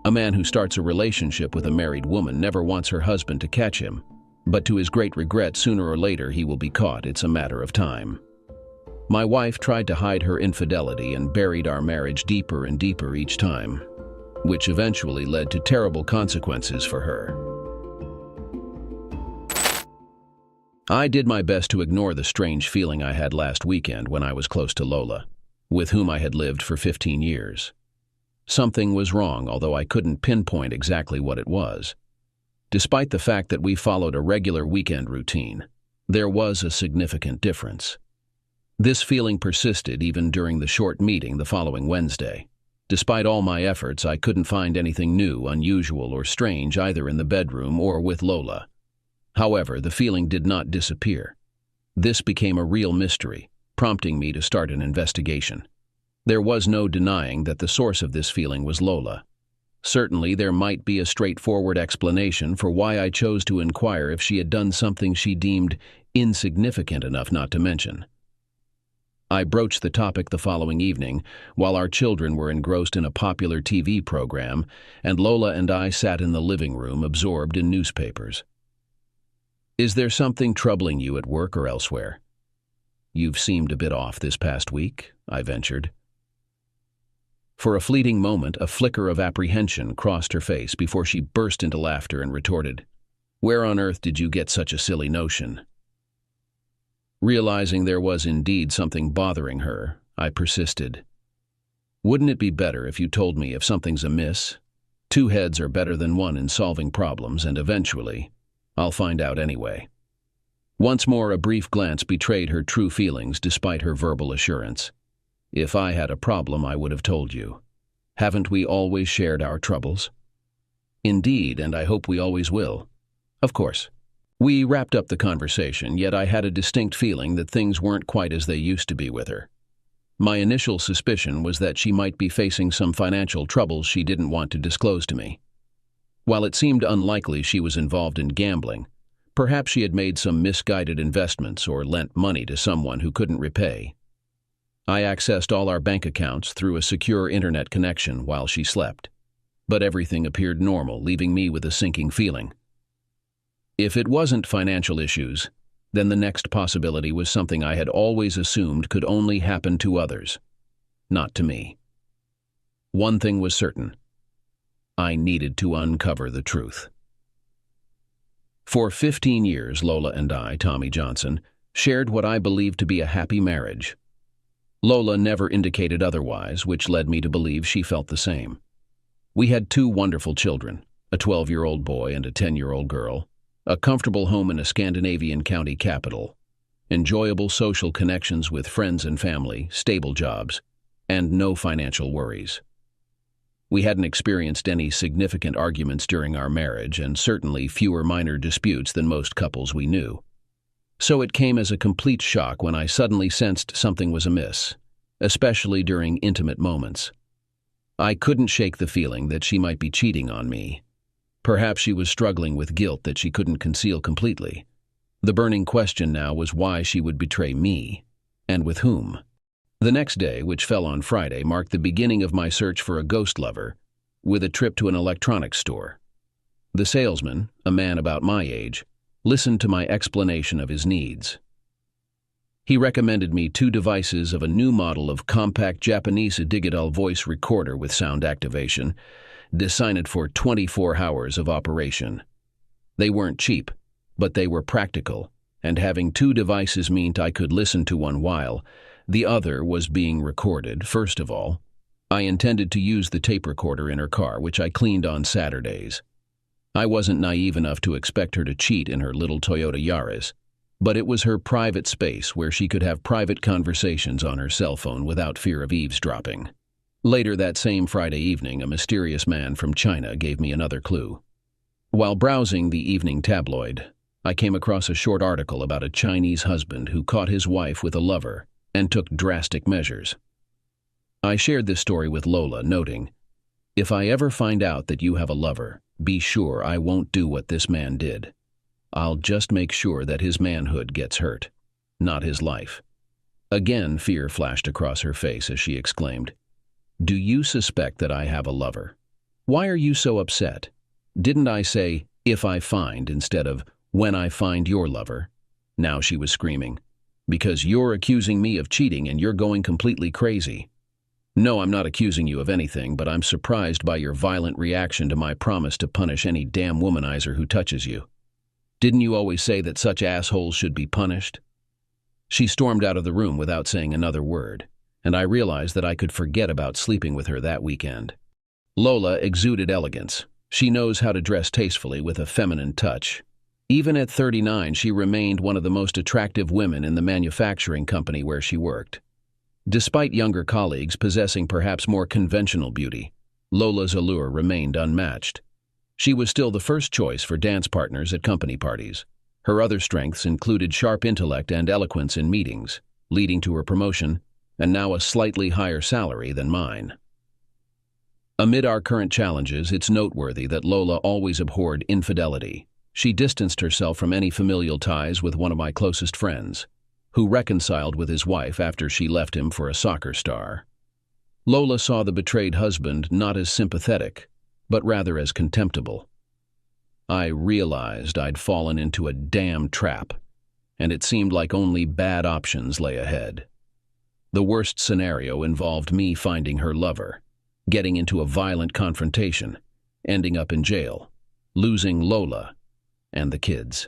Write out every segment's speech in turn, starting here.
A man who starts a relationship with a married woman never wants her husband to catch him, but to his great regret, sooner or later he will be caught. It's a matter of time. My wife tried to hide her infidelity and buried our marriage deeper and deeper each time, which eventually led to terrible consequences for her. I did my best to ignore the strange feeling I had last weekend when I was close to Lola, with whom I had lived for 15 years. Something was wrong, although I couldn't pinpoint exactly what it was. Despite the fact that we followed a regular weekend routine, there was a significant difference. This feeling persisted even during the short meeting the following Wednesday. Despite all my efforts, I couldn't find anything new, unusual, or strange either in the bedroom or with Lola. However, the feeling did not disappear. This became a real mystery, prompting me to start an investigation. There was no denying that the source of this feeling was Lola. Certainly, there might be a straightforward explanation for why I chose to inquire if she had done something she deemed insignificant enough not to mention. I broached the topic the following evening while our children were engrossed in a popular TV program, and Lola and I sat in the living room absorbed in newspapers. "Is there something troubling you at work or elsewhere? You've seemed a bit off this past week," I ventured. For a fleeting moment, a flicker of apprehension crossed her face before she burst into laughter and retorted, "Where on earth did you get such a silly notion?" Realizing there was indeed something bothering her, I persisted. "Wouldn't it be better if you told me if something's amiss? Two heads are better than one in solving problems, and eventually, I'll find out anyway." Once more, a brief glance betrayed her true feelings despite her verbal assurance. "If I had a problem, I would have told you. Haven't we always shared our troubles?" "Indeed, and I hope we always will." "Of course." We wrapped up the conversation, yet I had a distinct feeling that things weren't quite as they used to be with her. My initial suspicion was that she might be facing some financial troubles she didn't want to disclose to me. While it seemed unlikely she was involved in gambling, perhaps she had made some misguided investments or lent money to someone who couldn't repay. I accessed all our bank accounts through a secure internet connection while she slept, but everything appeared normal, leaving me with a sinking feeling. If it wasn't financial issues, then the next possibility was something I had always assumed could only happen to others, not to me. One thing was certain: I needed to uncover the truth. For 15 years, Lola and I, Tommy Johnson, shared what I believed to be a happy marriage. Lola never indicated otherwise, which led me to believe she felt the same. We had two wonderful children, a 12-year-old boy and a 10-year-old girl, a comfortable home in a Scandinavian county capital, enjoyable social connections with friends and family, stable jobs, and no financial worries. We hadn't experienced any significant arguments during our marriage, and certainly fewer minor disputes than most couples we knew. So it came as a complete shock when I suddenly sensed something was amiss, especially during intimate moments. I couldn't shake the feeling that she might be cheating on me. Perhaps she was struggling with guilt that she couldn't conceal completely. The burning question now was why she would betray me, and with whom. The next day, which fell on Friday, marked the beginning of my search for a ghost lover, with a trip to an electronics store. The salesman, a man about my age, listened to my explanation of his needs. He recommended me 2 devices of a new model of compact Japanese digital voice recorder with sound activation, designed for 24 hours of operation. They weren't cheap, but they were practical, and having 2 devices meant I could listen to one while the other was being recorded. First of all, I intended to use the tape recorder in her car, which I cleaned on Saturdays. I wasn't naive enough to expect her to cheat in her little Toyota Yaris, but it was her private space where she could have private conversations on her cell phone without fear of eavesdropping. Later that same Friday evening, a mysterious man from China gave me another clue. While browsing the evening tabloid, I came across a short article about a Chinese husband who caught his wife with a lover and took drastic measures. I shared this story with Lola, noting, "If I ever find out that you have a lover, be sure I won't do what this man did. I'll just make sure that his manhood gets hurt, not his life." Again, fear flashed across her face as she exclaimed, "Do you suspect that I have a lover?" Why are you so upset? Didn't I say, if I find, instead of, when I find your lover? Now she was screaming. Because you're accusing me of cheating and you're going completely crazy. No, I'm not accusing you of anything, but I'm surprised by your violent reaction to my promise to punish any damn womanizer who touches you. Didn't you always say that such assholes should be punished? She stormed out of the room without saying another word, and I realized that I could forget about sleeping with her that weekend. Lola exuded elegance. She knows how to dress tastefully with a feminine touch. Even at 39, she remained one of the most attractive women in the manufacturing company where she worked. Despite younger colleagues possessing perhaps more conventional beauty, Lola's allure remained unmatched. She was still the first choice for dance partners at company parties. Her other strengths included sharp intellect and eloquence in meetings, leading to her promotion, and now a slightly higher salary than mine. Amid our current challenges, it's noteworthy that Lola always abhorred infidelity. She distanced herself from any familial ties with one of my closest friends, who reconciled with his wife after she left him for a soccer star. Lola saw the betrayed husband not as sympathetic, but rather as contemptible. I realized I'd fallen into a damn trap, and it seemed like only bad options lay ahead. The worst scenario involved me finding her lover, getting into a violent confrontation, ending up in jail, losing Lola and the kids.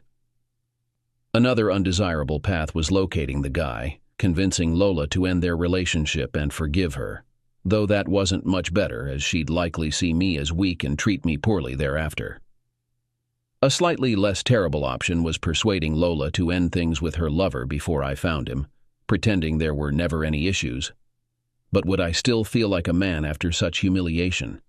Another undesirable path was locating the guy, convincing Lola to end their relationship and forgive her, though that wasn't much better as she'd likely see me as weak and treat me poorly thereafter. A slightly less terrible option was persuading Lola to end things with her lover before I found him, pretending there were never any issues. But would I still feel like a man after such humiliation?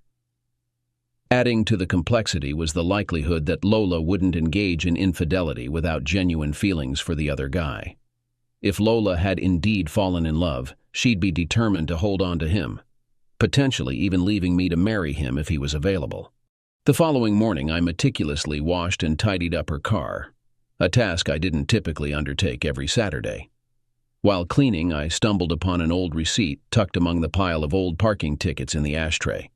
Adding to the complexity was the likelihood that Lola wouldn't engage in infidelity without genuine feelings for the other guy. If Lola had indeed fallen in love, she'd be determined to hold on to him, potentially even leaving me to marry him if he was available. The following morning, I meticulously washed and tidied up her car, a task I didn't typically undertake every Saturday. While cleaning, I stumbled upon an old receipt tucked among the pile of old parking tickets in the ashtray.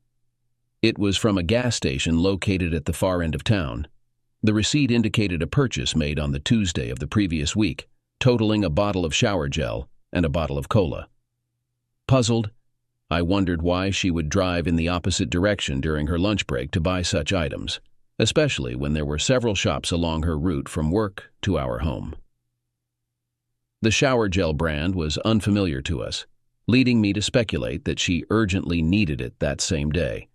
It was from a gas station located at the far end of town. The receipt indicated a purchase made on the Tuesday of the previous week, totaling a bottle of shower gel and a bottle of cola. Puzzled, I wondered why she would drive in the opposite direction during her lunch break to buy such items, especially when there were several shops along her route from work to our home. The shower gel brand was unfamiliar to us, leading me to speculate that she urgently needed it that same day.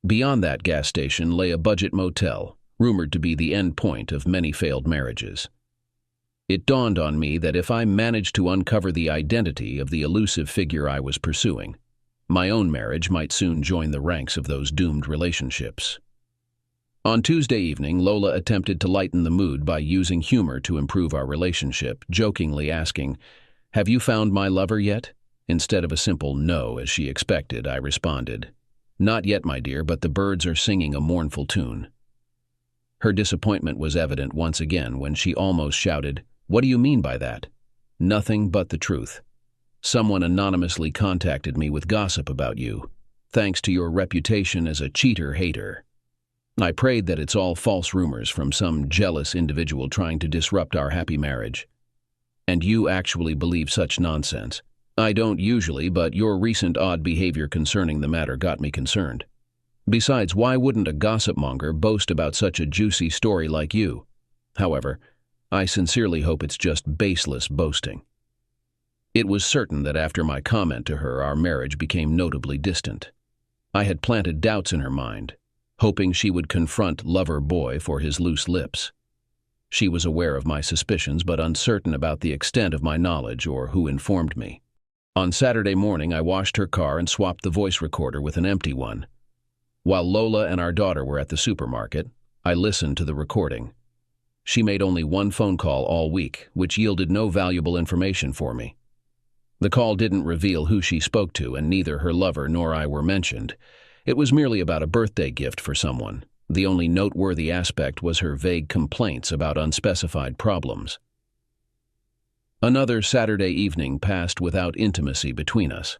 Beyond that gas station lay a budget motel, rumored to be the end point of many failed marriages. It dawned on me that if I managed to uncover the identity of the elusive figure I was pursuing, my own marriage might soon join the ranks of those doomed relationships. On Tuesday evening, Lola attempted to lighten the mood by using humor to improve our relationship, jokingly asking, "Have you found my lover yet?" Instead of a simple no, as she expected, I responded, "Not yet, my dear, but the birds are singing a mournful tune." Her disappointment was evident once again when she almost shouted, "What do you mean by that?" "Nothing but the truth. Someone anonymously contacted me with gossip about you, thanks to your reputation as a cheater-hater. I prayed that it's all false rumors from some jealous individual trying to disrupt our happy marriage. And you actually believe such nonsense. I don't usually, but your recent odd behavior concerning the matter got me concerned. Besides, why wouldn't a gossip monger boast about such a juicy story like you? However, I sincerely hope it's just baseless boasting." It was certain that after my comment to her, our marriage became notably distant. I had planted doubts in her mind, hoping she would confront lover boy for his loose lips. She was aware of my suspicions, but uncertain about the extent of my knowledge or who informed me. On Saturday morning, I washed her car and swapped the voice recorder with an empty one. While Lola and our daughter were at the supermarket, I listened to the recording. She made only one phone call all week, which yielded no valuable information for me. The call didn't reveal who she spoke to, and neither her lover nor I were mentioned. It was merely about a birthday gift for someone. The only noteworthy aspect was her vague complaints about unspecified problems. Another Saturday evening passed without intimacy between us.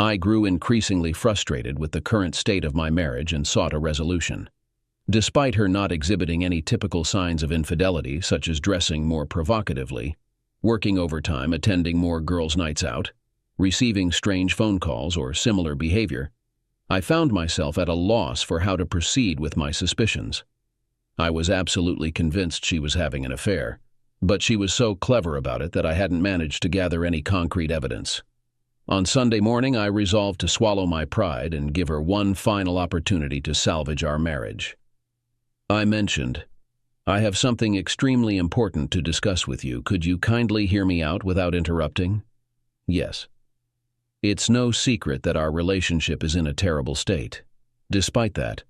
I grew increasingly frustrated with the current state of my marriage and sought a resolution. Despite her not exhibiting any typical signs of infidelity, such as dressing more provocatively, working overtime, attending more girls' nights out, receiving strange phone calls, or similar behavior, I found myself at a loss for how to proceed with my suspicions. I was absolutely convinced she was having an affair, but she was so clever about it that I hadn't managed to gather any concrete evidence. On Sunday morning, I resolved to swallow my pride and give her one final opportunity to salvage our marriage. I mentioned, "I have something extremely important to discuss with you. Could you kindly hear me out without interrupting?" "Yes." "It's no secret that our relationship is in a terrible state. Despite that,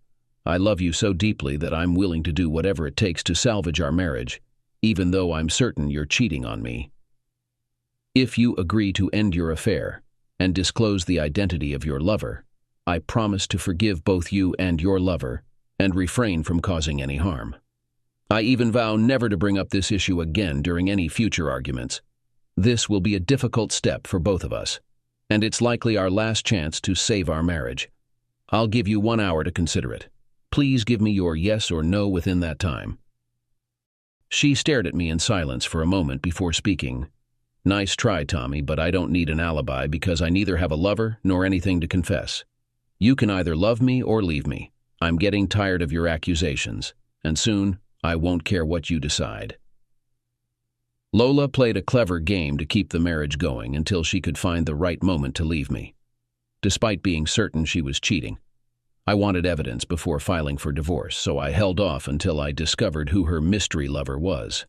I love you so deeply that I'm willing to do whatever it takes to salvage our marriage, even though I'm certain you're cheating on me. If you agree to end your affair and disclose the identity of your lover, I promise to forgive both you and your lover and refrain from causing any harm. I even vow never to bring up this issue again during any future arguments. This will be a difficult step for both of us, and it's likely our last chance to save our marriage. I'll give you 1 hour to consider it. Please give me your yes or no within that time." She stared at me in silence for a moment before speaking. "Nice try, Tommy, but I don't need an alibi because I neither have a lover nor anything to confess. You can either love me or leave me. I'm getting tired of your accusations, and soon I won't care what you decide." Lola played a clever game to keep the marriage going until she could find the right moment to leave me. Despite being certain she was cheating, I wanted evidence before filing for divorce, so I held off until I discovered who her mystery lover was.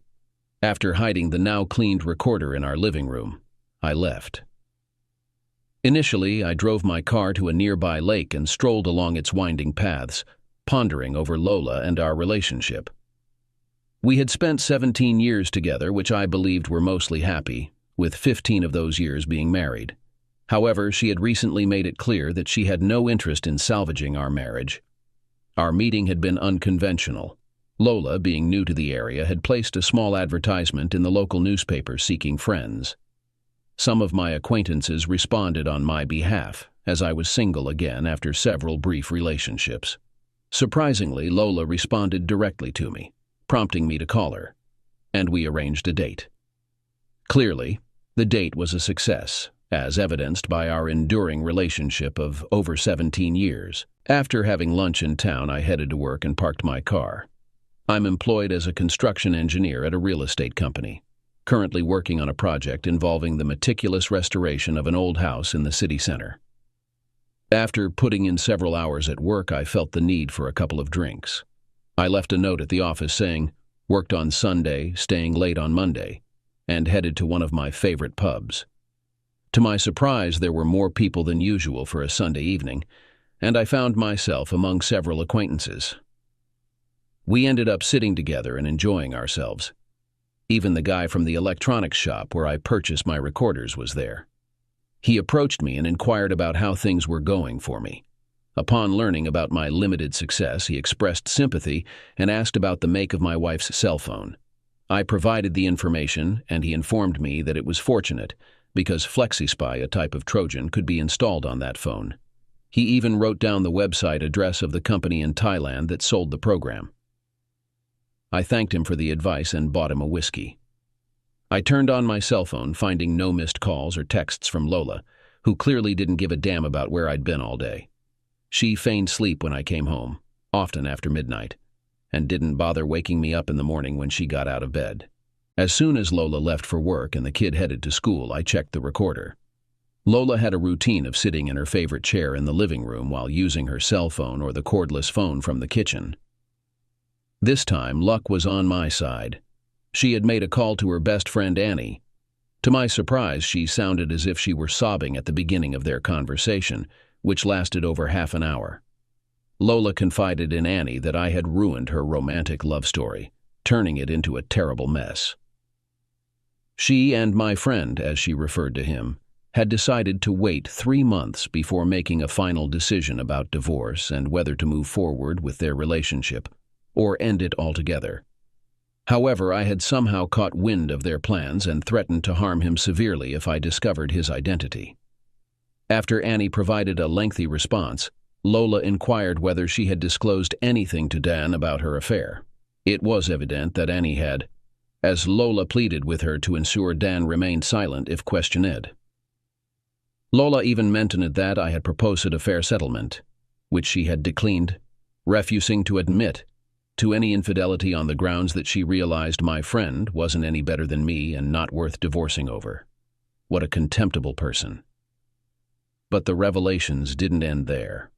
After hiding the now-cleaned recorder in our living room, I left. Initially, I drove my car to a nearby lake and strolled along its winding paths, pondering over Lola and our relationship. We had spent 17 years together, which I believed were mostly happy, with 15 of those years being married. However, she had recently made it clear that she had no interest in salvaging our marriage. Our meeting had been unconventional. Lola, being new to the area, had placed a small advertisement in the local newspaper seeking friends. Some of my acquaintances responded on my behalf, as I was single again after several brief relationships. Surprisingly, Lola responded directly to me, prompting me to call her, and we arranged a date. Clearly, the date was a success, as evidenced by our enduring relationship of over 17 years. After having lunch in town, I headed to work and parked my car. I'm employed as a construction engineer at a real estate company, currently working on a project involving the meticulous restoration of an old house in the city center. After putting in several hours at work, I felt the need for a couple of drinks. I left a note at the office saying, "Worked on Sunday, staying late on Monday," and headed to one of my favorite pubs. To my surprise, there were more people than usual for a Sunday evening, and I found myself among several acquaintances. We ended up sitting together and enjoying ourselves. Even the guy from the electronics shop where I purchased my recorders was there. He approached me and inquired about how things were going for me. Upon learning about my limited success, he expressed sympathy and asked about the make of my wife's cell phone. I provided the information, and he informed me that it was fortunate because FlexiSpy, a type of Trojan, could be installed on that phone. He even wrote down the website address of the company in Thailand that sold the program. I thanked him for the advice and bought him a whiskey. I turned on my cell phone, finding no missed calls or texts from Lola, who clearly didn't give a damn about where I'd been all day. She feigned sleep when I came home, often after midnight, and didn't bother waking me up in the morning when she got out of bed. As soon as Lola left for work and the kid headed to school, I checked the recorder. Lola had a routine of sitting in her favorite chair in the living room while using her cell phone or the cordless phone from the kitchen. This time, luck was on my side. She had made a call to her best friend Annie. To my surprise, she sounded as if she were sobbing at the beginning of their conversation, which lasted over half an hour. Lola confided in Annie that I had ruined her romantic love story, turning it into a terrible mess. She and my friend, as she referred to him, had decided to wait 3 months before making a final decision about divorce and whether to move forward with their relationship or end it altogether. However, I had somehow caught wind of their plans and threatened to harm him severely if I discovered his identity. After Annie provided a lengthy response, Lola inquired whether she had disclosed anything to Dan about her affair. It was evident that Annie had, as Lola pleaded with her to ensure Dan remained silent if questioned. Lola even mentioned that I had proposed a fair settlement, which she had declined, refusing to admit to any infidelity on the grounds that she realized my friend wasn't any better than me and not worth divorcing over. What a contemptible person. But the revelations didn't end there.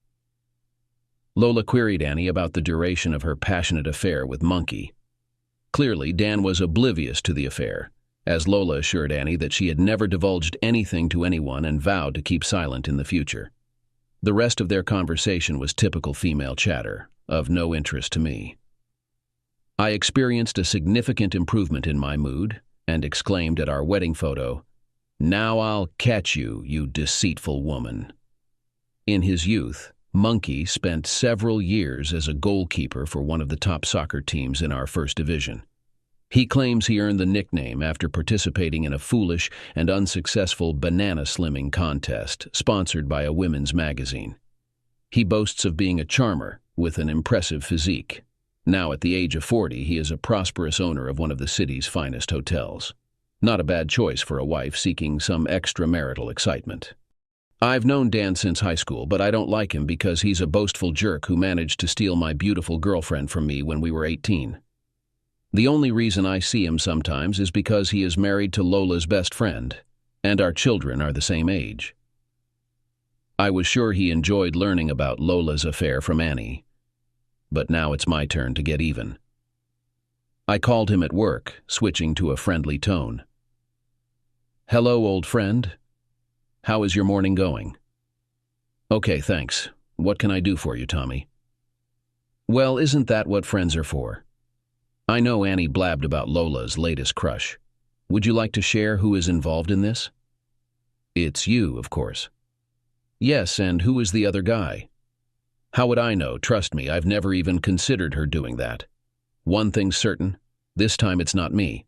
Lola queried Annie about the duration of her passionate affair with Monkey. Clearly, Dan was oblivious to the affair, as Lola assured Annie that she had never divulged anything to anyone and vowed to keep silent in the future. The rest of their conversation was typical female chatter, of no interest to me. I experienced a significant improvement in my mood and exclaimed at our wedding photo, "Now I'll catch you, you deceitful woman." In his youth, Monkey spent several years as a goalkeeper for one of the top soccer teams in our first division. He claims he earned the nickname after participating in a foolish and unsuccessful banana slimming contest sponsored by a women's magazine. He boasts of being a charmer with an impressive physique. Now at the age of 40, he is a prosperous owner of one of the city's finest hotels. Not a bad choice for a wife seeking some extramarital excitement. I've known Dan since high school, but I don't like him because he's a boastful jerk who managed to steal my beautiful girlfriend from me when we were 18. The only reason I see him sometimes is because he is married to Lola's best friend, and our children are the same age. I was sure he enjoyed learning about Lola's affair from Annie, but now it's my turn to get even. I called him at work, switching to a friendly tone. "Hello, old friend. How is your morning going?" "Okay, thanks. What can I do for you, Tommy?" "Well, isn't that what friends are for? I know Annie blabbed about Lola's latest crush. Would you like to share who is involved in this?" "It's you, of course." "Yes, and who is the other guy?" "How would I know? Trust me, I've never even considered her doing that. One thing's certain, this time it's not me.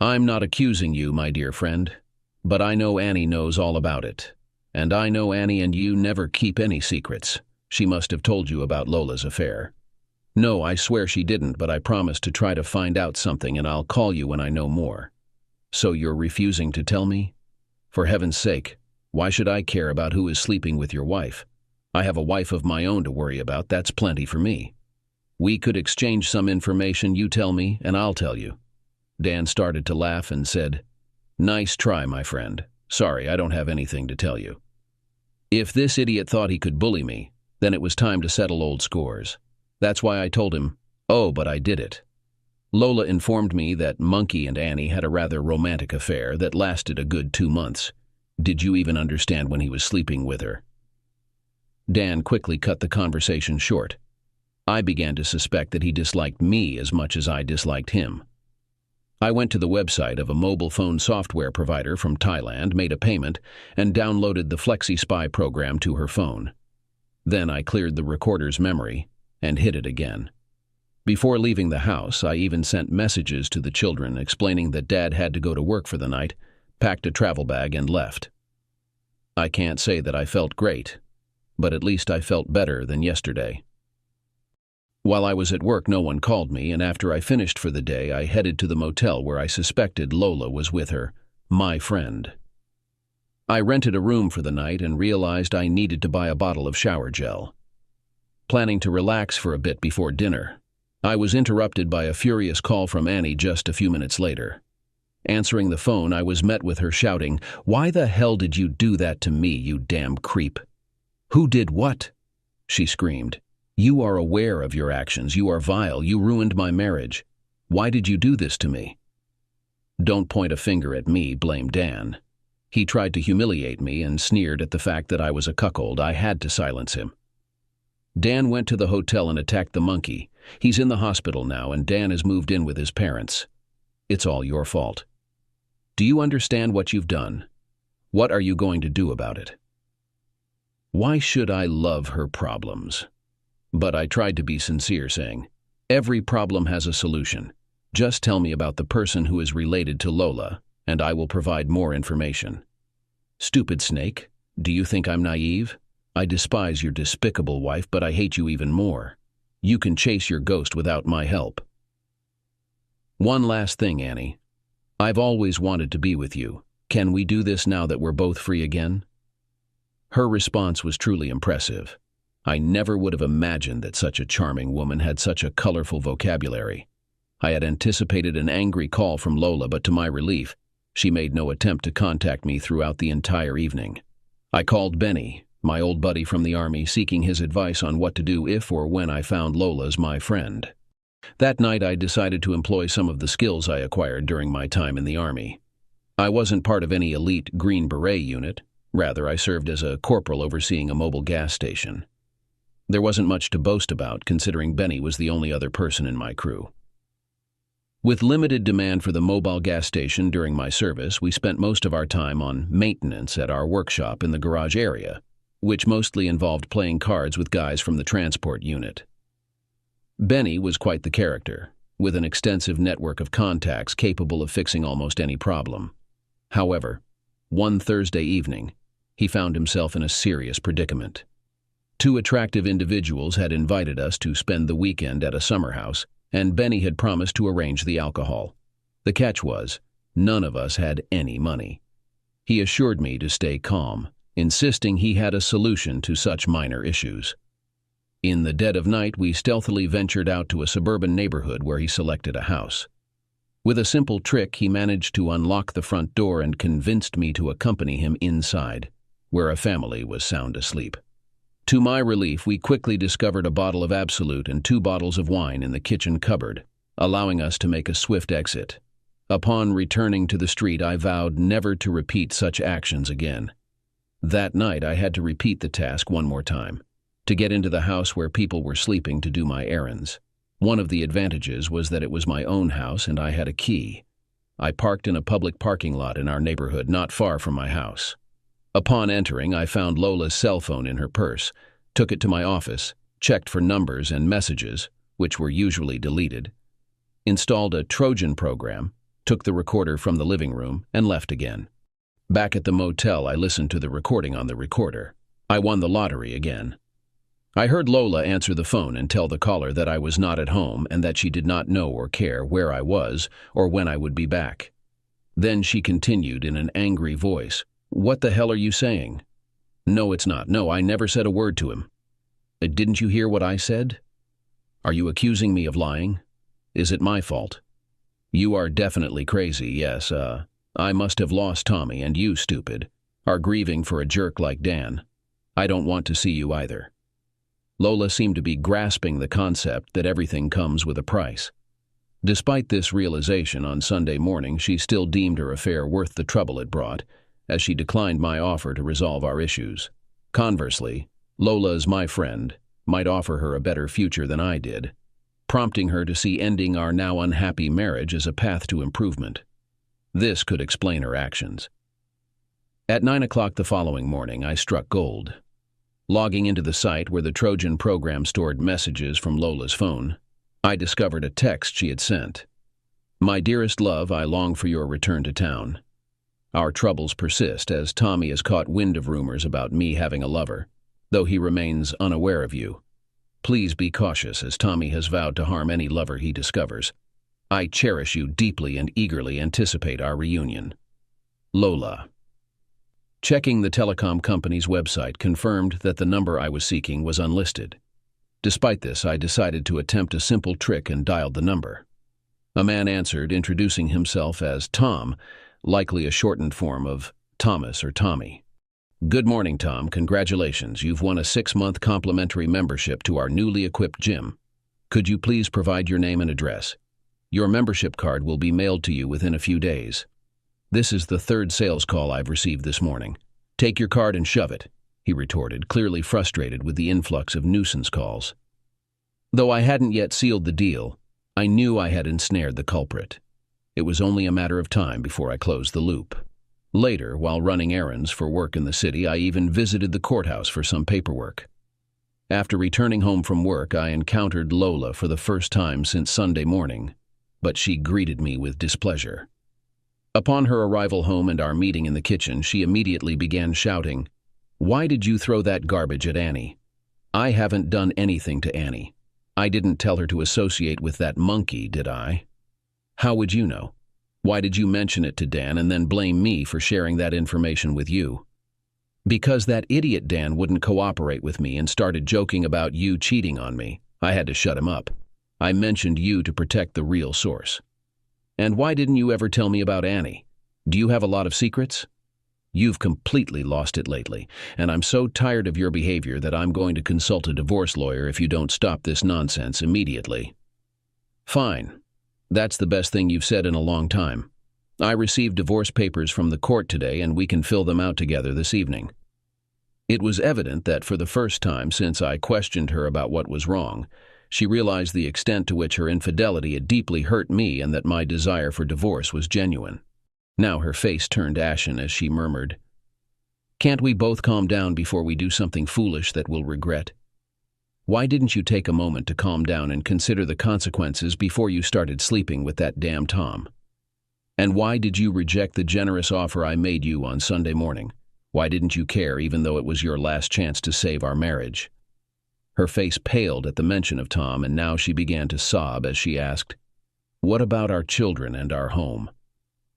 I'm not accusing you, my dear friend, but I know Annie knows all about it. And I know Annie and you never keep any secrets. She must have told you about Lola's affair." "No, I swear she didn't, but I promised to try to find out something and I'll call you when I know more." "So you're refusing to tell me? For heaven's sake, why should I care about who is sleeping with your wife? I have a wife of my own to worry about, that's plenty for me. We could exchange some information, you tell me, and I'll tell you." Dan started to laugh and said, "Nice try, my friend. Sorry, I don't have anything to tell you." If this idiot thought he could bully me, then it was time to settle old scores. That's why I told him, "Oh, but I did it." Lola informed me that Monkey and Annie had a rather romantic affair that lasted a good 2 months. Did you even understand when he was sleeping with her? Dan quickly cut the conversation short. I began to suspect that he disliked me as much as I disliked him. I went to the website of a mobile phone software provider from Thailand, made a payment, and downloaded the Flexi Spy program to her phone. Then I cleared the recorder's memory and hid it again. Before leaving the house, I even sent messages to the children explaining that Dad had to go to work for the night, packed a travel bag, and left. I can't say that I felt great, but at least I felt better than yesterday. While I was at work, no one called me, and after I finished for the day, I headed to the motel where I suspected Lola was with her, my friend. I rented a room for the night and realized I needed to buy a bottle of shower gel. Planning to relax for a bit before dinner, I was interrupted by a furious call from Annie just a few minutes later. Answering the phone, I was met with her shouting, "Why the hell did you do that to me, you damn creep?" "Who did what?" she screamed. "You are aware of your actions. You are vile. You ruined my marriage. Why did you do this to me?" "Don't point a finger at me," blamed Dan. He tried to humiliate me and sneered at the fact that I was a cuckold. I had to silence him. Dan went to the hotel and attacked the monkey. He's in the hospital now, and Dan has moved in with his parents. It's all your fault. Do you understand what you've done? What are you going to do about it? Why should I love her problems? But I tried to be sincere, saying, "Every problem has a solution. Just tell me about the person who is related to Lola, and I will provide more information." "Stupid snake. Do you think I'm naive? I despise your despicable wife, but I hate you even more. You can chase your ghost without my help. One last thing, Annie. I've always wanted to be with you. Can we do this now that we're both free again? Her response was truly impressive. I never would have imagined that such a charming woman had such a colorful vocabulary. I had anticipated an angry call from Lola, but to my relief, she made no attempt to contact me throughout the entire evening. I called Benny, my old buddy from the army, seeking his advice on what to do if or when I found Lola's my friend. That night I decided to employ some of the skills I acquired during my time in the army. I wasn't part of any elite Green Beret unit. Rather, I served as a corporal overseeing a mobile gas station. There wasn't much to boast about, considering Benny was the only other person in my crew. With limited demand for the mobile gas station during my service, we spent most of our time on maintenance at our workshop in the garage area, which mostly involved playing cards with guys from the transport unit. Benny was quite the character, with an extensive network of contacts capable of fixing almost any problem. However, one Thursday evening, he found himself in a serious predicament. Two attractive individuals had invited us to spend the weekend at a summer house, and Benny had promised to arrange the alcohol. The catch was, none of us had any money. He assured me to stay calm, insisting he had a solution to such minor issues. In the dead of night, we stealthily ventured out to a suburban neighborhood where he selected a house. With a simple trick, he managed to unlock the front door and convinced me to accompany him inside, where a family was sound asleep. To my relief, we quickly discovered a bottle of Absolute and 2 bottles of wine in the kitchen cupboard, allowing us to make a swift exit. Upon returning to the street, I vowed never to repeat such actions again. That night, I had to repeat the task one more time, to get into the house where people were sleeping to do my errands. One of the advantages was that it was my own house and I had a key. I parked in a public parking lot in our neighborhood not far from my house. Upon entering, I found Lola's cell phone in her purse, took it to my office, checked for numbers and messages, which were usually deleted, installed a Trojan program, took the recorder from the living room, and left again. Back at the motel, I listened to the recording on the recorder. I won the lottery again. I heard Lola answer the phone and tell the caller that I was not at home and that she did not know or care where I was or when I would be back. Then she continued in an angry voice, "What the hell are you saying?" "No, it's not. No, I never said a word to him." "Didn't you hear what I said?" "Are you accusing me of lying? Is it my fault?" "You are definitely crazy, yes. I must have lost Tommy, and you, stupid, are grieving for a jerk like Dan. I don't want to see you either." Lola seemed to be grasping the concept that everything comes with a price. Despite this realization, on Sunday morning, she still deemed her affair worth the trouble it brought, as she declined my offer to resolve our issues. Conversely, Lola, as my friend, might offer her a better future than I did, prompting her to see ending our now unhappy marriage as a path to improvement. This could explain her actions. At 9 o'clock the following morning, I struck gold. Logging into the site where the Trojan program stored messages from Lola's phone, I discovered a text she had sent. "My dearest love, I long for your return to town. Our troubles persist as Tommy has caught wind of rumors about me having a lover, though he remains unaware of you. Please be cautious as Tommy has vowed to harm any lover he discovers. I cherish you deeply and eagerly anticipate our reunion. Lola." Checking the telecom company's website confirmed that the number I was seeking was unlisted. Despite this, I decided to attempt a simple trick and dialed the number. A man answered, introducing himself as Tom, likely a shortened form of Thomas or Tommy. "Good morning, Tom. Congratulations. You've won a 6-month complimentary membership to our newly equipped gym. Could you please provide your name and address? Your membership card will be mailed to you within a few days. This is the 3rd sales call I've received this morning. Take your card and shove it," he retorted, clearly frustrated with the influx of nuisance calls. Though I hadn't yet sealed the deal, I knew I had ensnared the culprit. It was only a matter of time before I closed the loop. Later, while running errands for work in the city, I even visited the courthouse for some paperwork. After returning home from work, I encountered Lola for the first time since Sunday morning, but she greeted me with displeasure. Upon her arrival home and our meeting in the kitchen, she immediately began shouting, Why did you throw that garbage at Annie? I haven't done anything to Annie. I didn't tell her to associate with that monkey, did I? How would you know? Why did you mention it to Dan and then blame me for sharing that information with you? Because that idiot Dan wouldn't cooperate with me and started joking about you cheating on me. I had to shut him up. I mentioned you to protect the real source. And why didn't you ever tell me about Annie? Do you have a lot of secrets? You've completely lost it lately, and I'm so tired of your behavior that I'm going to consult a divorce lawyer if you don't stop this nonsense immediately. Fine. That's the best thing you've said in a long time. I received divorce papers from the court today, and we can fill them out together this evening. It was evident that for the first time since I questioned her about what was wrong, she realized the extent to which her infidelity had deeply hurt me and that my desire for divorce was genuine. Now her face turned ashen as she murmured, "Can't we both calm down before we do something foolish that we'll regret? Why didn't you take a moment to calm down and consider the consequences before you started sleeping with that damn Tom? And why did you reject the generous offer I made you on Sunday morning? Why didn't you care even though it was your last chance to save our marriage?" Her face paled at the mention of Tom, and now she began to sob as she asked, "What about our children and our home?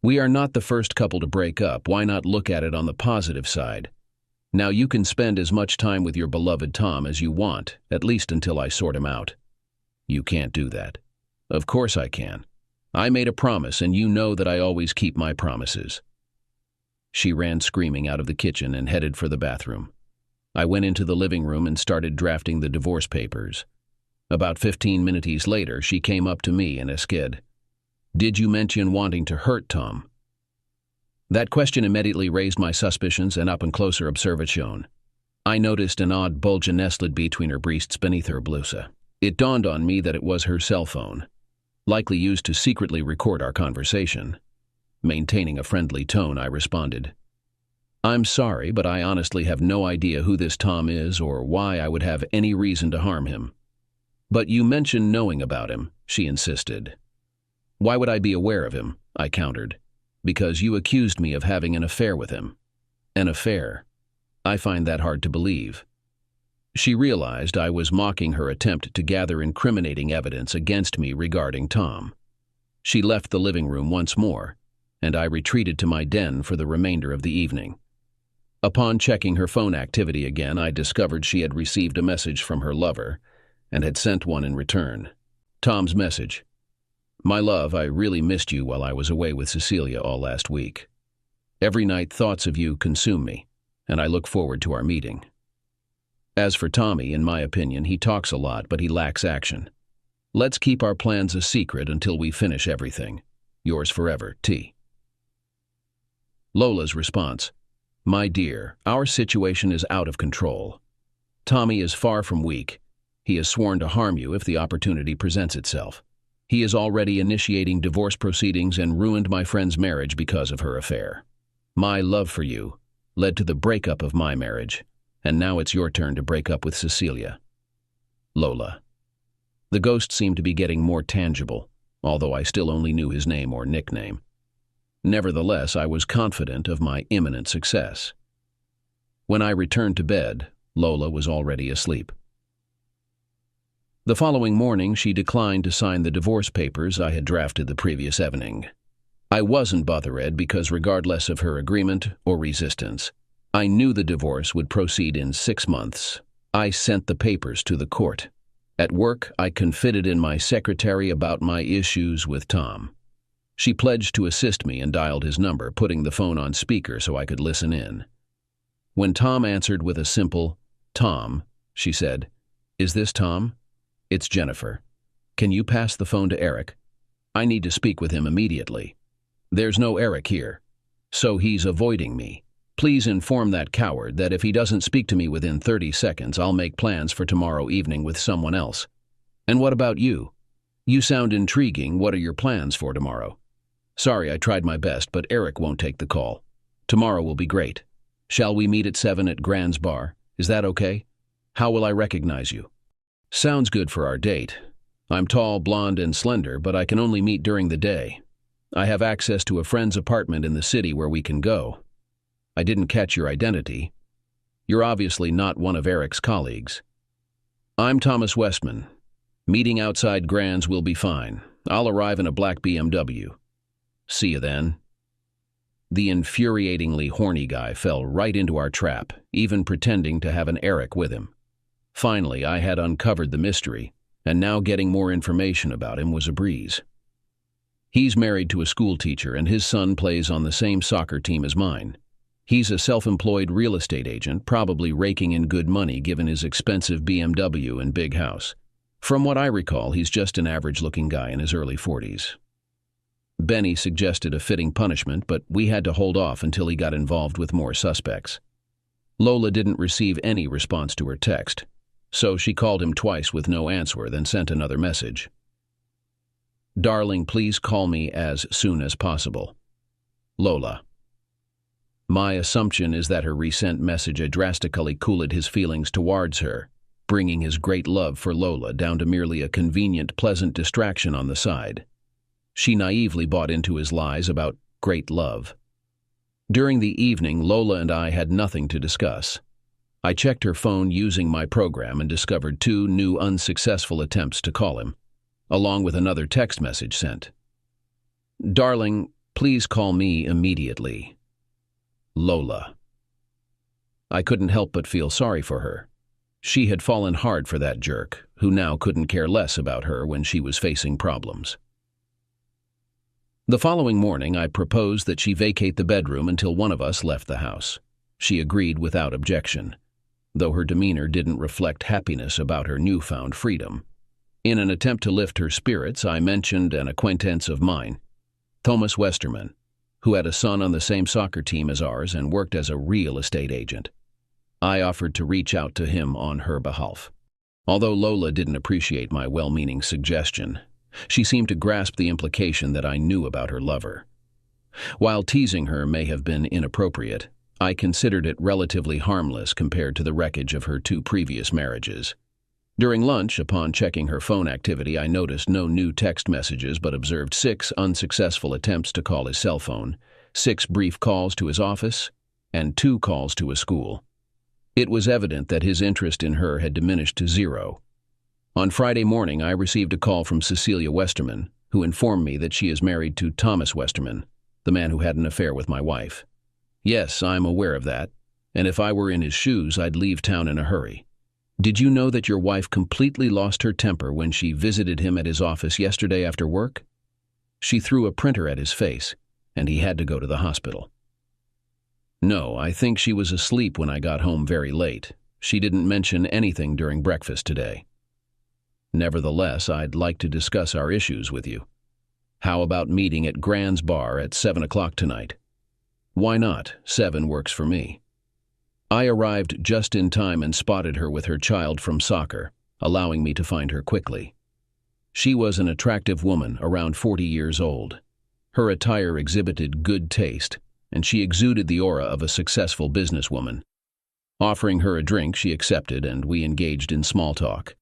We are not the first couple to break up. Why not look at it on the positive side? Now you can spend as much time with your beloved Tom as you want, at least until I sort him out." "You can't do that." "Of course I can. I made a promise, and you know that I always keep my promises." She ran screaming out of the kitchen and headed for the bathroom. I went into the living room and started drafting the divorce papers. About 15 minutes later, she came up to me and asked, "Did you mention wanting to hurt Tom?" That question immediately raised my suspicions, and upon closer observation, I noticed an odd bulge nestled between her breasts beneath her blouse. It dawned on me that it was her cell phone, likely used to secretly record our conversation. Maintaining a friendly tone, I responded, "I'm sorry, but I honestly have no idea who this Tom is or why I would have any reason to harm him." "But you mentioned knowing about him," she insisted. "Why would I be aware of him?" I countered. "Because you accused me of having an affair with him." "An affair? I find that hard to believe." She realized I was mocking her attempt to gather incriminating evidence against me regarding Tom. She left the living room once more, and I retreated to my den for the remainder of the evening. Upon checking her phone activity again, I discovered she had received a message from her lover and had sent one in return. Tom's message: "My love, I really missed you while I was away with Cecilia all last week. Every night thoughts of you consume me, and I look forward to our meeting. As for Tommy, in my opinion, he talks a lot, but he lacks action. Let's keep our plans a secret until we finish everything. Yours forever, T." Lola's response: "My dear, our situation is out of control. Tommy is far from weak. He has sworn to harm you if the opportunity presents itself. He is already initiating divorce proceedings and ruined my friend's marriage because of her affair. My love for you led to the breakup of my marriage, and now it's your turn to break up with Cecilia. Lola." The ghost seemed to be getting more tangible, although I still only knew his name or nickname. Nevertheless, I was confident of my imminent success. When I returned to bed, Lola was already asleep. The following morning, she declined to sign the divorce papers I had drafted the previous evening. I wasn't bothered because regardless of her agreement or resistance, I knew the divorce would proceed in 6 months. I sent the papers to the court. At work, I confided in my secretary about my issues with Tom. She pledged to assist me and dialed his number, putting the phone on speaker so I could listen in. When Tom answered with a simple, "Tom," she said, "Is this Tom? It's Jennifer. Can you pass the phone to Eric? I need to speak with him immediately. There's no Eric here, so he's avoiding me. Please inform that coward that if he doesn't speak to me within 30 seconds, I'll make plans for tomorrow evening with someone else. And what about you? You sound intriguing. What are your plans for tomorrow? Sorry, I tried my best, but Eric won't take the call. Tomorrow will be great. Shall we meet at 7 at Grand's Bar? Is that okay? How will I recognize you?" "Sounds good for our date. I'm tall, blonde, and slender, but I can only meet during the day. I have access to a friend's apartment in the city where we can go. I didn't catch your identity." You're obviously not one of Eric's colleagues. I'm Thomas Westman. Meeting outside Grand's will be fine. I'll arrive in a black BMW. See you then. The infuriatingly horny guy fell right into our trap, even pretending to have an Eric with him. Finally, I had uncovered the mystery, and now getting more information about him was a breeze. He's married to a school teacher, and his son plays on the same soccer team as mine. He's a self-employed real estate agent, probably raking in good money given his expensive BMW and big house. From what I recall, he's just an average-looking guy in his early 40s. Benny suggested a fitting punishment, but we had to hold off until he got involved with more suspects. Lola didn't receive any response to her text, so she called him twice with no answer, then sent another message. Darling, please call me as soon as possible. Lola. My assumption is that her resent message drastically cooled his feelings towards her, bringing his great love for Lola down to merely a convenient, pleasant distraction on the side. She naively bought into his lies about great love. During the evening, Lola and I had nothing to discuss. I checked her phone using my program and discovered 2 new unsuccessful attempts to call him, along with another text message sent. Darling, please call me immediately. Lola. I couldn't help but feel sorry for her. She had fallen hard for that jerk, who now couldn't care less about her when she was facing problems. The following morning, I proposed that she vacate the bedroom until one of us left the house. She agreed without objection, though her demeanor didn't reflect happiness about her newfound freedom. In an attempt to lift her spirits, I mentioned an acquaintance of mine, Thomas Westerman, who had a son on the same soccer team as ours and worked as a real estate agent. I offered to reach out to him on her behalf. Although Lola didn't appreciate my well-meaning suggestion, she seemed to grasp the implication that I knew about her lover. While teasing her may have been inappropriate, I considered it relatively harmless compared to the wreckage of her 2 previous marriages. During lunch, upon checking her phone activity, I noticed no new text messages but observed 6 unsuccessful attempts to call his cell phone, 6 brief calls to his office, and 2 calls to a school. It was evident that his interest in her had diminished to 0. On Friday morning, I received a call from Cecilia Westerman, who informed me that she is married to Thomas Westerman, the man who had an affair with my wife. Yes, I'm aware of that, and if I were in his shoes, I'd leave town in a hurry. Did you know that your wife completely lost her temper when she visited him at his office yesterday after work? She threw a printer at his face, and he had to go to the hospital. No, I think she was asleep when I got home very late. She didn't mention anything during breakfast today. Nevertheless, I'd like to discuss our issues with you. How about meeting at Grand's bar at 7 o'clock tonight? Why not? 7 works for me. I arrived just in time and spotted her with her child from soccer, allowing me to find her quickly. She was an attractive woman, around 40 years old. Her attire exhibited good taste, and she exuded the aura of a successful businesswoman. Offering her a drink, she accepted, and we engaged in small talk.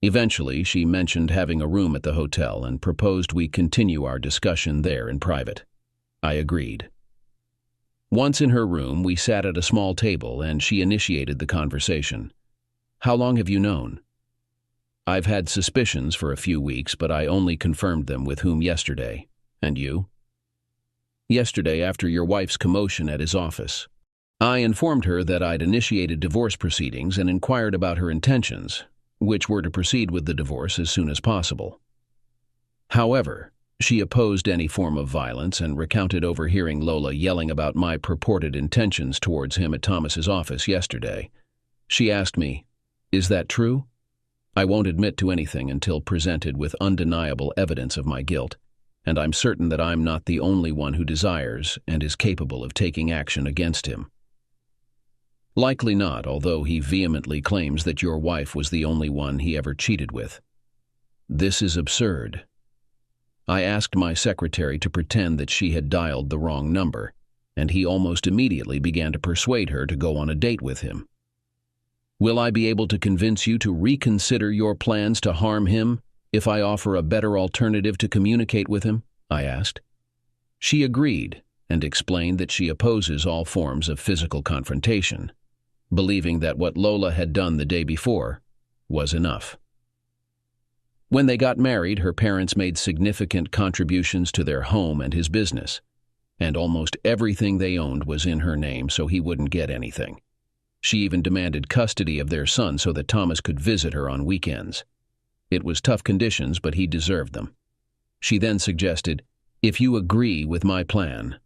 Eventually, she mentioned having a room at the hotel and proposed we continue our discussion there in private. I agreed. Once in her room, we sat at a small table and she initiated the conversation. How long have you known? I've had suspicions for a few weeks, but I only confirmed them with whom yesterday. And you? Yesterday, after your wife's commotion at his office. I informed her that I'd initiated divorce proceedings and inquired about her intentions, which were to proceed with the divorce as soon as possible. However, she opposed any form of violence and recounted overhearing Lola yelling about my purported intentions towards him at Thomas's office yesterday. She asked me, "Is that true?" I won't admit to anything until presented with undeniable evidence of my guilt, and I'm certain that I'm not the only one who desires and is capable of taking action against him. Likely not, although he vehemently claims that your wife was the only one he ever cheated with. This is absurd. I asked my secretary to pretend that she had dialed the wrong number, and he almost immediately began to persuade her to go on a date with him. Will I be able to convince you to reconsider your plans to harm him if I offer a better alternative to communicate with him? I asked. She agreed and explained that she opposes all forms of physical confrontation. believing that what Lola had done the day before was enough. When they got married, her parents made significant contributions to their home and his business, and almost everything they owned was in her name, so he wouldn't get anything. She even demanded custody of their son so that Thomas could visit her on weekends. It was tough conditions, but he deserved them. She then suggested, "If you agree with my plan,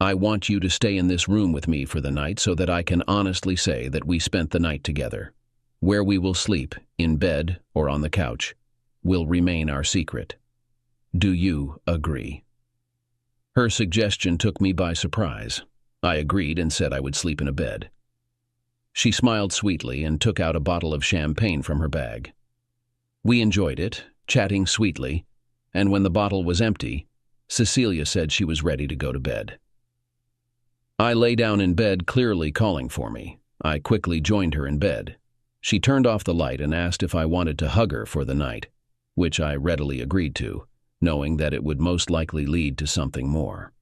I want you to stay in this room with me for the night so that I can honestly say that we spent the night together. Where we will sleep, in bed or on the couch, will remain our secret. Do you agree?" Her suggestion took me by surprise. I agreed and said I would sleep in a bed. She smiled sweetly and took out a bottle of champagne from her bag. We enjoyed it, chatting sweetly, and when the bottle was empty, Cecilia said she was ready to go to bed. I lay down in bed, clearly calling for me. I quickly joined her in bed. She turned off the light and asked if I wanted to hug her for the night, which I readily agreed to, knowing that it would most likely lead to something more.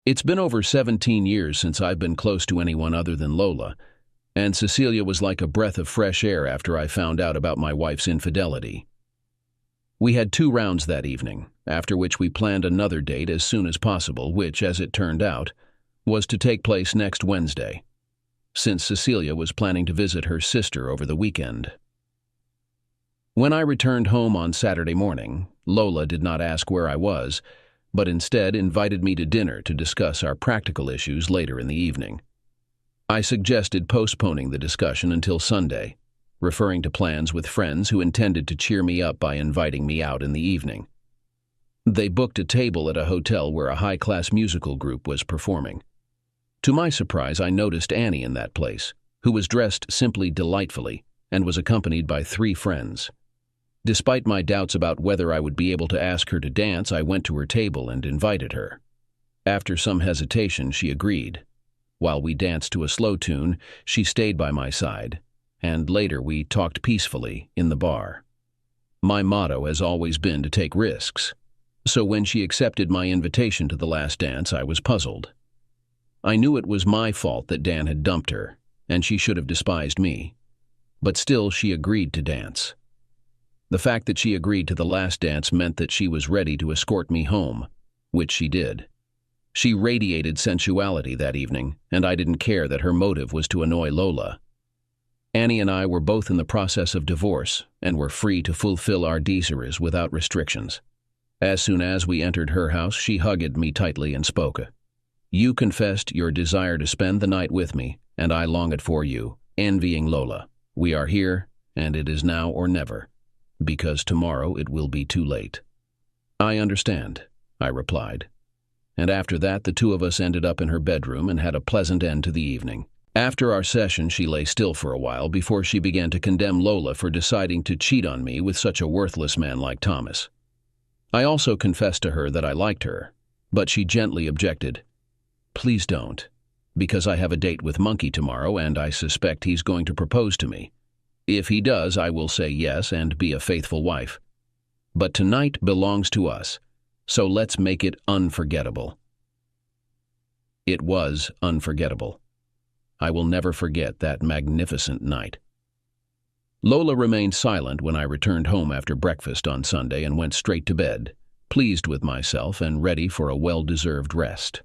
It's been over 17 years since I've been close to anyone other than Lola, and Cecilia was like a breath of fresh air after I found out about my wife's infidelity. We had 2 rounds that evening, after which we planned another date as soon as possible, which, as it turned out, was to take place next Wednesday, since Cecilia was planning to visit her sister over the weekend. When I returned home on Saturday morning, Lola did not ask where I was, but instead invited me to dinner to discuss our practical issues later in the evening. I suggested postponing the discussion until Sunday, referring to plans with friends who intended to cheer me up by inviting me out in the evening. They booked a table at a hotel where a high-class musical group was performing. To my surprise, I noticed Annie in that place, who was dressed simply delightfully and was accompanied by 3 friends. Despite my doubts about whether I would be able to ask her to dance, I went to her table and invited her. After some hesitation, she agreed. While we danced to a slow tune, she stayed by my side, and later we talked peacefully in the bar. My motto has always been to take risks, so when she accepted my invitation to the last dance, I was puzzled. I knew it was my fault that Dan had dumped her, and she should have despised me. But still, she agreed to dance. The fact that she agreed to the last dance meant that she was ready to escort me home, which she did. She radiated sensuality that evening, and I didn't care that her motive was to annoy Lola. Annie and I were both in the process of divorce and were free to fulfill our desires without restrictions. As soon as we entered her house, she hugged me tightly and spoke. "You confessed your desire to spend the night with me, and I long it for you, envying Lola. We are here, and it is now or never, because tomorrow it will be too late." "I understand," I replied. And after that, the 2 of us ended up in her bedroom and had a pleasant end to the evening. After our session, she lay still for a while before she began to condemn Lola for deciding to cheat on me with such a worthless man like Thomas. I also confessed to her that I liked her, but she gently objected. "Please don't, because I have a date with Monkey tomorrow and I suspect he's going to propose to me. If he does, I will say yes and be a faithful wife. But tonight belongs to us, so let's make it unforgettable." It was unforgettable. I will never forget that magnificent night. Lola remained silent when I returned home after breakfast on Sunday and went straight to bed, pleased with myself and ready for a well-deserved rest.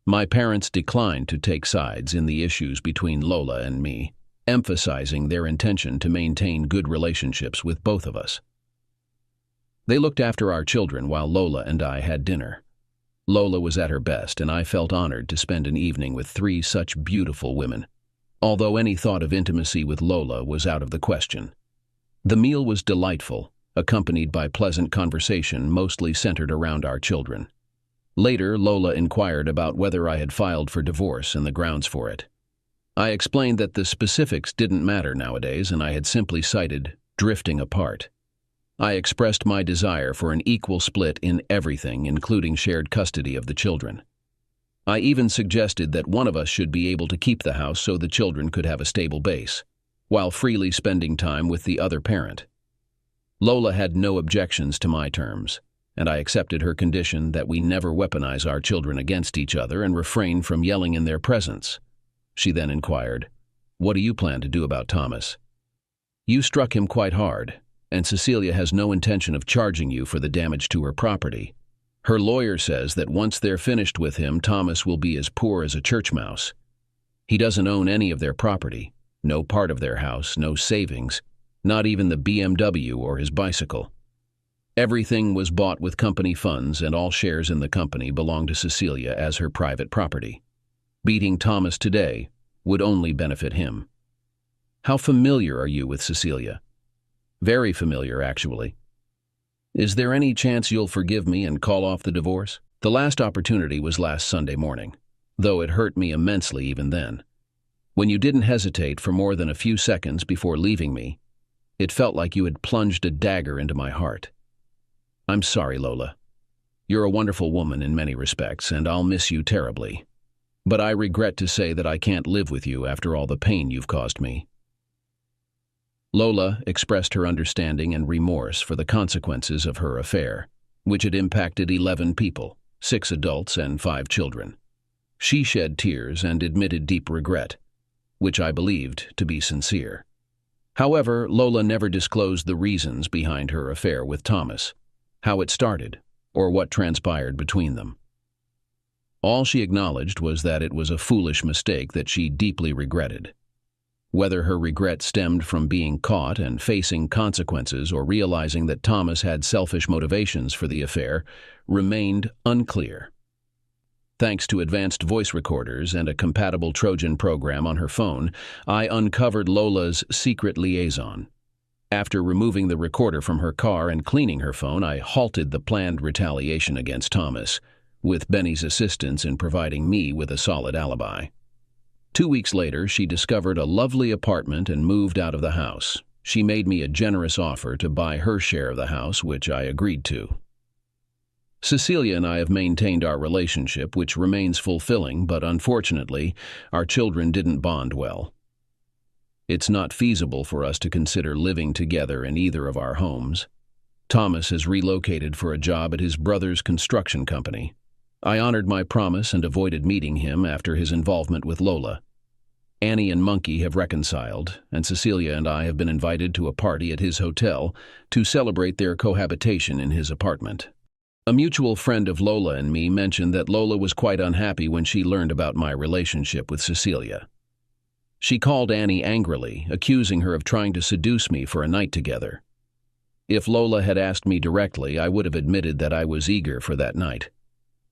My parents declined to take sides in the issues between Lola and me, emphasizing their intention to maintain good relationships with both of us. They looked after our children while Lola and I had dinner. Lola was at her best, and I felt honored to spend an evening with 3 such beautiful women, although any thought of intimacy with Lola was out of the question. The meal was delightful, accompanied by pleasant conversation mostly centered around our children. Later, Lola inquired about whether I had filed for divorce and the grounds for it. I explained that the specifics didn't matter nowadays, and I had simply cited drifting apart. I expressed my desire for an equal split in everything, including shared custody of the children. I even suggested that one of us should be able to keep the house so the children could have a stable base, while freely spending time with the other parent. Lola had no objections to my terms, and I accepted her condition that we never weaponize our children against each other and refrain from yelling in their presence. She then inquired, What do you plan to do about Thomas? You struck him quite hard, and Cecilia has no intention of charging you for the damage to her property. Her lawyer says that once they're finished with him, Thomas will be as poor as a church mouse. He doesn't own any of their property, no part of their house, no savings, not even the BMW or his bicycle. Everything was bought with company funds, and all shares in the company belong to Cecilia as her private property. Beating Thomas today would only benefit him. How familiar are you with Cecilia? Very familiar, actually. Is there any chance you'll forgive me and call off the divorce? The last opportunity was last Sunday morning, though it hurt me immensely even then. When you didn't hesitate for more than a few seconds before leaving me, it felt like you had plunged a dagger into my heart. I'm sorry, Lola. You're a wonderful woman in many respects, and I'll miss you terribly. But I regret to say that I can't live with you after all the pain you've caused me. Lola expressed her understanding and remorse for the consequences of her affair, which had impacted 11 people, 6 adults and 5 children. She shed tears and admitted deep regret, which I believed to be sincere. However, Lola never disclosed the reasons behind her affair with Thomas, how it started, or what transpired between them. All she acknowledged was that it was a foolish mistake that she deeply regretted. Whether her regret stemmed from being caught and facing consequences or realizing that Thomas had selfish motivations for the affair remained unclear. Thanks to advanced voice recorders and a compatible Trojan program on her phone, I uncovered Lola's secret liaison. After removing the recorder from her car and cleaning her phone, I halted the planned retaliation against Thomas, with Benny's assistance in providing me with a solid alibi. 2 weeks later, she discovered a lovely apartment and moved out of the house. She made me a generous offer to buy her share of the house, which I agreed to. Cecilia and I have maintained our relationship, which remains fulfilling, but unfortunately, our children didn't bond well. It's not feasible for us to consider living together in either of our homes. Thomas has relocated for a job at his brother's construction company. I honored my promise and avoided meeting him after his involvement with Lola. Annie and Monkey have reconciled, and Cecilia and I have been invited to a party at his hotel to celebrate their cohabitation in his apartment. A mutual friend of Lola and me mentioned that Lola was quite unhappy when she learned about my relationship with Cecilia. She called Annie angrily, accusing her of trying to seduce me for a night together. If Lola had asked me directly, I would have admitted that I was eager for that night.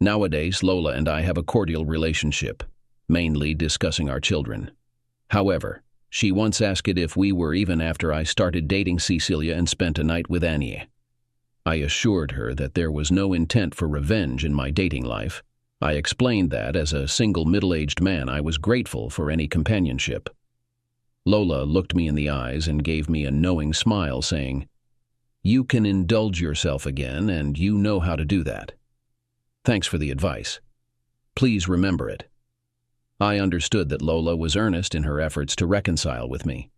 Nowadays, Lola and I have a cordial relationship, mainly discussing our children. However, she once asked if we were even after I started dating Cecilia and spent a night with Annie. I assured her that there was no intent for revenge in my dating life. I explained that, as a single middle-aged man, I was grateful for any companionship. Lola looked me in the eyes and gave me a knowing smile, saying, "You can indulge yourself again, and you know how to do that. Thanks for the advice. Please remember it." I understood that Lola was earnest in her efforts to reconcile with me.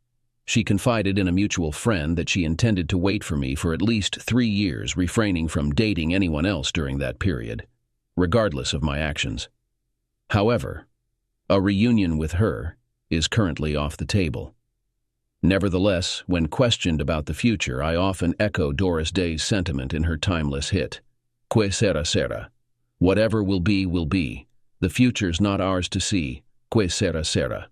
She confided in a mutual friend that she intended to wait for me for at least 3 years, refraining from dating anyone else during that period, regardless of my actions. However, a reunion with her is currently off the table. Nevertheless, when questioned about the future, I often echo Doris Day's sentiment in her timeless hit, "Que sera sera." Whatever will be, will be. The future's not ours to see. Que sera sera.